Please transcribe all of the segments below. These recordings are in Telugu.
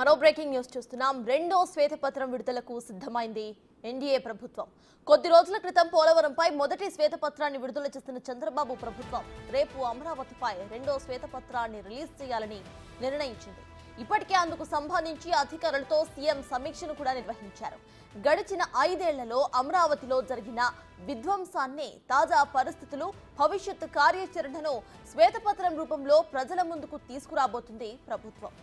మరో బ్రేకింగ్ న్యూస్ చూస్తున్నాం. రెండో శ్వేతపత్రం విడుదలకు సిద్ధమైంది ఎన్డీఏ ప్రభుత్వం. కొద్ది రోజుల క్రితం పోలవరంపై మొదటి శ్వేతపత్రాన్ని విడుదల చేస్తున్న చంద్రబాబు ప్రభుత్వం రేపు అమరావతిపై రెండో శ్వేతపత్రాన్ని రిలీజ్ చేయాలని నిర్ణయించింది. ఇప్పటికే అందుకు సంబంధించి అధికారులతో సీఎం సమీక్షను కూడా నిర్వహించారు. గడిచిన 5 ఏళ్లలో అమరావతిలో జరిగిన విధ్వంసాన్ని, తాజా పరిస్థితులు, భవిష్యత్ కార్యాచరణను శ్వేతపత్రం రూపంలో ప్రజల ముందుకు తీసుకురాబోతుంది ప్రభుత్వం.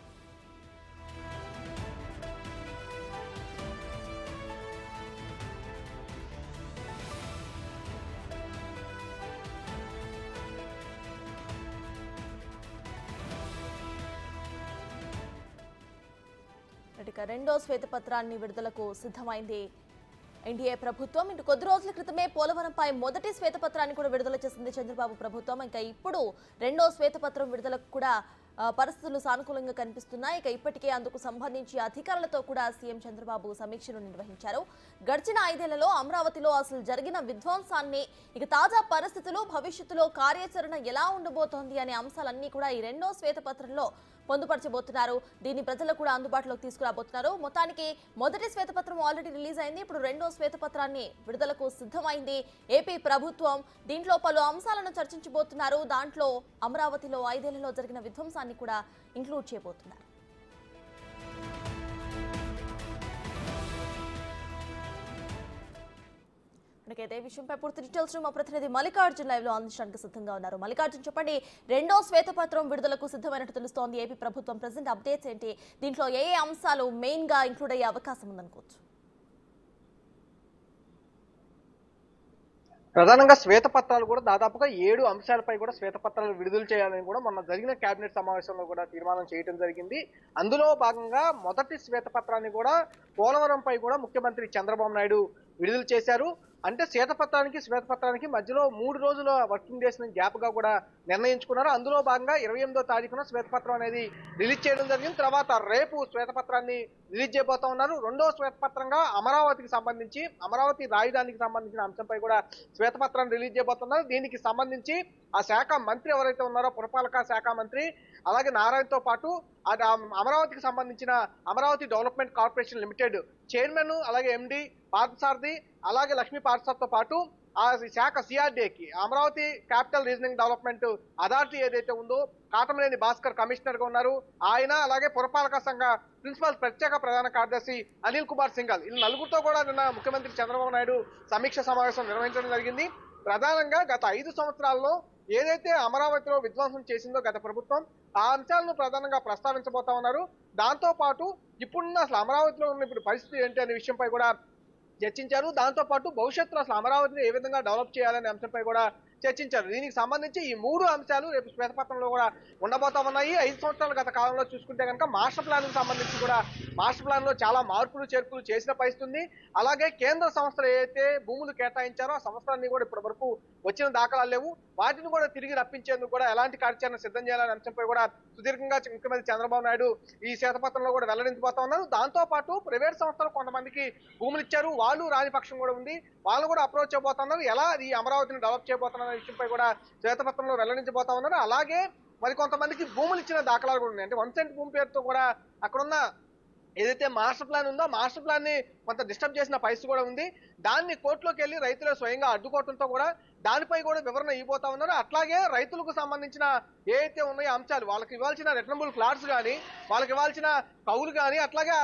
రెండో శ్వేతపత్రాన్ని విడుదలకు సిద్ధమైంది ఎన్డీఏ ప్రభుత్వం. ఇటు కొద్ది రోజుల క్రితమే పోలవరంపై మొదటి శ్వేతపత్రాన్ని కూడా విడుదల చేసింది చంద్రబాబు ప్రభుత్వం. ఇంకా ఇప్పుడు రెండో శ్వేతపత్రం విడుదలకు కూడా పరిస్థితులు సానుకూలంగా కనిపిస్తున్నాయి. ఇక ఇప్పటికే అందుకు సంబంధించి అధికారులతో కూడా సీఎం చంద్రబాబు సమీక్షను నిర్వహించారు. గడిచిన 5 ఏళ్లలో అమరావతిలో అసలు జరిగిన విధ్వంసాన్ని, ఇక తాజా పరిస్థితులు, భవిష్యత్తులో కార్యాచరణ ఎలా ఉండబోతోంది అనే అంశాలన్నీ కూడా ఈ రెండో శ్వేతపత్రంలో పొందుపరచబోతున్నారు. దీన్ని ప్రజలకు కూడా అందుబాటులోకి తీసుకురాబోతున్నారు. మొత్తానికి మొదటి శ్వేతపత్రం ఆల్రెడీ రిలీజ్ అయింది. ఇప్పుడు రెండో శ్వేతపత్రాన్ని విడుదలకు సిద్ధమైంది ఏపీ ప్రభుత్వం. దీంట్లో పలు అంశాలను చర్చించబోతున్నారు. దాంట్లో అమరావతిలో 5 ఏళ్లలో జరిగిన విధ్వంసాన్ని కూడా ఇంక్లూడ్ చేయబోతున్నారు. ఇదే విషయంపై పూర్తి డీటెయిల్స్ మా ప్రతినిధి మల్లికార్జున్ లైవ్ లో అందించడానికి సిద్ధంగా ఉన్నారు. మల్లికార్జున్, చెప్పండి, రెండో శ్వేతపత్రం విడుదలకు సిద్ధమైనట్టు తెలుస్తోంది ఏపీ ప్రభుత్వం. ప్రెజెంట్ అప్డేట్స్ ఏంటి? దీంట్లో ఏ అంశాలు మెయిన్ గా ఇంక్లూడ్ అయ్యే అవకాశం ఉందనుకోవచ్చు? ప్రధానంగా శ్వేతపత్రాలు కూడా దాదాపుగా 7 అంశాలపై కూడా శ్వేతపత్రాలు విడుదల చేయాలని కూడా మొన్న జరిగిన కేబినెట్ సమావేశంలో కూడా తీర్మానం చేయడం జరిగింది. అందులో భాగంగా మొదటి శ్వేతపత్రాన్ని కూడా పోలవరంపై కూడా ముఖ్యమంత్రి చంద్రబాబు నాయుడు విడుదల చేశారు. అంటే శ్వేతపత్రానికి మధ్యలో 3 రోజుల వర్కింగ్ డేస్ గ్యాప్ గా కూడా నిర్ణయించుకున్నారు. అందులో భాగంగా 28వ తారీఖున శ్వేతపత్రం అనేది రిలీజ్ చేయడం జరిగింది. తర్వాత రేపు శ్వేతపత్రాన్ని రిలీజ్ చేయబోతా ఉన్నారు. రెండో శ్వేతపత్రంగా అమరావతి రాజధానికి సంబంధించిన అంశంపై కూడా శ్వేతపత్రాన్ని రిలీజ్ చేయబోతున్నారు. దీనికి సంబంధించి ఆ శాఖ మంత్రి ఎవరైతే ఉన్నారో, పురపాలక శాఖ మంత్రి, అలాగే నారాయణతో పాటు అమరావతికి సంబంధించిన Amaravati development corporation limited chairman, అలాగే ఎండి పార్థసారథి, అలాగే లక్ష్మీ పార్థసారథితో పాటు ఆ శాఖ సిఆర్డీకి Amaravati capital reasoning development authority ఏదైతే ఉందో కాటమనేని భాస్కర్ కమిషనర్ గా ఉన్నారు. ఆయన, అలాగే పురపాలక సంఘ ప్రిన్సిపల్ ప్రత్యేక ప్రధాన కార్యదర్శి అనిల్ కుమార్ సింఘాల్, ఈ నలుగురితో కూడా నిన్న ముఖ్యమంత్రి చంద్రబాబు నాయుడు సమీక్ష సమావేశం నిర్వహించడం జరిగింది. ప్రధానంగా గత 5 సంవత్సరాల్లో ఏదైతే అమరావతిలో విధ్వంసం చేసిందో గత ప్రభుత్వం, ఆ అంశాలను ప్రధానంగా ప్రస్తావించబోతా ఉన్నారు. దాంతో పాటు ఇప్పుడున్న అసలు అమరావతిలో ఉన్న ఇప్పుడు పరిస్థితి ఏంటి అనే విషయంపై కూడా చర్చించారు. దాంతో పాటు భవిష్యత్తులో అసలు అమరావతిని ఏ విధంగా డెవలప్ చేయాలనే అంశంపై కూడా చర్చించారు. దీనికి సంబంధించి ఈ 3 అంశాలు రేపు శ్వేతపత్రంలో కూడా ఉండబోతా ఉన్నాయి. 5 సంవత్సరాల గత కాలంలో చూసుకుంటే కనుక మాస్టర్ ప్లాన్ కు సంబంధించి కూడా మాస్టర్ ప్లాన్ లో చాలా మార్పులు చేర్పులు చేసిన పరిస్థితి. అలాగే కేంద్ర సంస్థలు ఏదైతే భూములు కేటాయించారో ఆ సంస్థలన్నీ కూడా ఇప్పటి వరకు వచ్చిన దాఖలాలు లేవు. వాటిని కూడా తిరిగి రప్పించేందుకు కూడా ఎలాంటి కార్యాచరణ సిద్ధం చేయాలనే అంశంపై కూడా సుదీర్ఘంగా ముఖ్యమంత్రి చంద్రబాబు నాయుడు ఈ శ్వేతపత్రంలో కూడా వెల్లడించబోతా ఉన్నారు. దాంతో పాటు ప్రైవేట్ సంస్థలు కొంతమందికి భూములు ఇచ్చారు, వాళ్ళు రాని పక్షం కూడా ఉంది, వాళ్ళు కూడా అప్రోచ్ చేయబోతున్నారు. ఎలా ఈ అమరావతిని డెవలప్ చేయబోతున్నారు విషయంపై కూడా శ్వేతపత్రంలో వెల్లడించబోతా ఉన్నారు. అలాగే మరి కొంతమందికి భూములు ఇచ్చిన దాఖలాలు కూడా ఉన్నాయి. అంటే 1 సెంట్ భూమి పేరుతో కూడా అక్కడున్న ఏదైతే మాస్టర్ ప్లాన్ ఉందో మాస్టర్ ప్లాన్ ని కొంత డిస్టర్బ్ చేసిన పరిస్థితి కూడా ఉంది. దాన్ని కోర్టులోకి వెళ్లి రైతులు స్వయంగా అడ్డుకోవడంతో కూడా దానిపై కూడా వివరణ ఇవ్వబోతా ఉన్నారు. అట్లాగే రైతులకు సంబంధించిన ఏదైతే ఉన్నాయో అంశాలు, వాళ్ళకి ఇవ్వాల్సిన రిటర్నబుల్ ఫ్లాట్స్ కానీ, వాళ్ళకి ఇవ్వాల్సిన కౌలు కానీ, అట్లాగే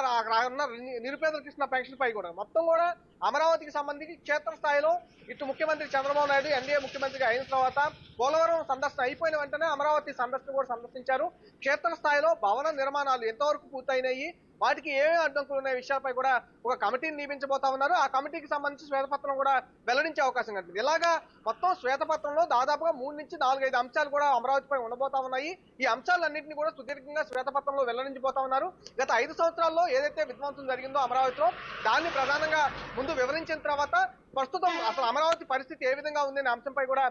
ఉన్న నిరుపేదలకు ఇచ్చిన పెన్షన్ పై కూడా మొత్తం కూడా అమరావతికి సంబంధించి క్షేత్రస్థాయిలో ఇటు ముఖ్యమంత్రి చంద్రబాబు నాయుడు ఎన్డీఏ ముఖ్యమంత్రిగా అయిన తర్వాత పోలవరం సందర్శన అయిపోయిన వెంటనే అమరావతి సందర్శన కూడా సందర్శించారు. క్షేత్రస్థాయిలో భవన నిర్మాణాలు ఎంతవరకు పూర్తయినాయి, వాటికి ఏమేమి అడ్డంకులు ఉన్న విషయాలపై కూడా ఒక కమిటీని నియమించబోతా ఉన్నారు. ఆ కమిటీకి సంబంధించి శ్వేతపత్రం కూడా వెల్లడించే అవకాశం కనిపిస్తుంది. ఇలాగా మొత్తం శ్వేతపత్రంలో దాదాపుగా 3 నుంచి 4-5 అంశాలు కూడా అమరావతిపై ఉండబోతా ఉన్నాయి. ఈ అంశాలన్నింటినీ కూడా సుదీర్ఘంగా శ్వేతపత్రంలో వెల్లడించబోతా ఉన్నారు. గత 5 సంవత్సరాల్లో ఏదైతే విధ్వంసం జరిగిందో అమరావతిలో దాన్ని ప్రధానంగా ముందు వివరించిన తర్వాత ప్రస్తుతం అసలు అమరావతి పరిస్థితి ఏ విధంగా ఉంది అనే అంశంపై కూడా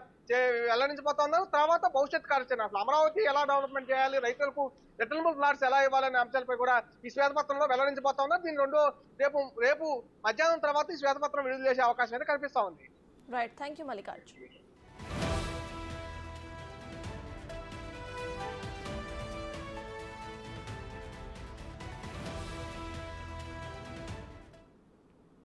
వెల్లడించబోతా ఉన్నారు. తర్వాత భవిష్యత్ కార్యాచరణ, అసలు అమరావతి ఎలా డెవలప్మెంట్ చేయాలి, రైతులకు రిటర్నబుల్ ఫ్లాట్స్ ఎలా ఇవ్వాలనే అంశాలపై కూడా ఈ శ్వేతపత్రంలో వెల్లడించబోతా ఉన్నారు. దీని రేపు మధ్యాహ్నం తర్వాత ఈ శ్వేతపత్రం విడుదల చేసే అవకాశం అయితే కనిపిస్తా ఉంది. Right, thank you Mallikarjun.